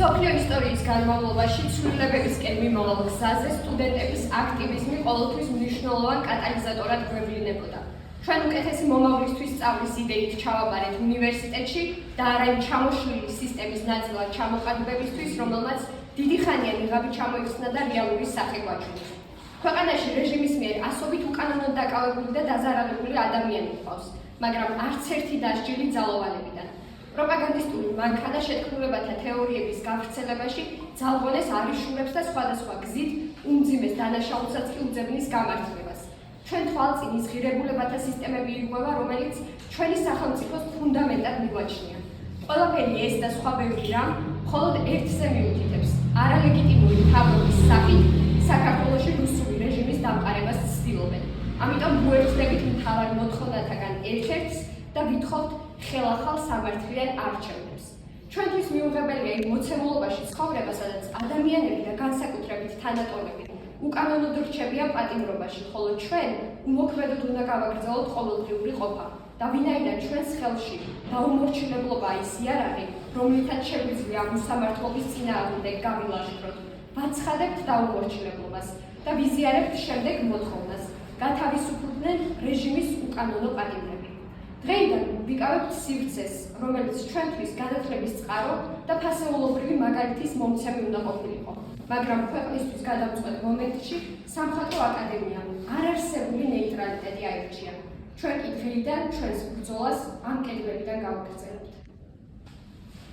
მსოფლიო ისტორიის განმავლობაში ცვლილებებისკენ მიმავალ გზაზე სტუდენტების აქტივიზმი ყოველთვის მნიშვნელოვან კატალიზატორად გვევლინებოდა. ჩვენ უკეთესი მომავლისთვის სწავლის იდეით ჩავაბარეთ უნივერსიტეტში და არა იმ ჩამოშლილი სისტემის ნაწილად ჩამოყალიბებისთვის, რომელმაც დიდი ხანია ნიღაბი ჩამოიხსნა და რეალური სახე გვაჩვენა. ქვეყანაში რეჟიმის მიერ ასობით უკანონოდ დაკავებული და დაზარალებული ადამიანი ჰყავს, მაგრამ არც ერთი დასჯილი ძალოვანებიდან. პროპაგანდისტული მანქანა შეთქმულებათა თეორიების გავრცელებაში ძალღონეს არიშულებს და სხვადასხვა გზით უმძიმეს დანაშაულსაც კი უძებნის გამართლებას. ჩვენ თვალწინ ის ღირებულებათა სისტემები ირღვევა, რომელიც ჩვენი სახელმწიფოს ფუნდამენტად მიგვაჩნია. ყველაფერი ეს და სხვა ბევრი რამ მხოლოდ ერთზე მიუთითებს არალეგიტიმური მთავრობის სახით საქართველოში რუსული რეჟიმის დამყარებას ცდილობენ. ამიტომ გვერდებით მთავარ მოთხოვნათაგან ერთ-ერთს და ვითხოვთ ხელახალ სამართლიან არჩევნებს. ჩვენთვის მიუღებელია იმ მოცემულობაში ცხოვრება, სადაც ადამიანები და განსაკუთრებით თანატოლები უკანონოდ რჩებიან პატიმრობაში, ხოლო ჩვენ უმოქმედოდ უნდა გავაგრძელოთ ყოველდღიური ყოფა და ვინაიდან ჩვენს ხელში დაუმორჩილებლობაა ის იარაღი, რომლითაც შეგვიძლია უსამართლობის წინააღმდეგ გავილაშქროთ, ვაცხადებთ დაუმორჩილებლობას და ვიზიარებთ შემდეგ მოთხოვნას, გათავისუფლდნენ რეჟიმის უკანონო პატიმრები. დღეიდან ვიკავებთ სივრცეს, რომელიც ჩვენთვის განათლების წყარო და ფასეულობრივი მაგალითის მომცემი უნდა ყოფილიყო. მაგრამ ქვეყნისთვის გადამწყვეტ მომენტში სამხატვრო აკადემიამ არარსებული ნეიტრალიტეტი აირჩია. ჩვენ კი დღეიდან ჩვენს ბრძოლას ამ კედლებიდან გავაგრძელებთ.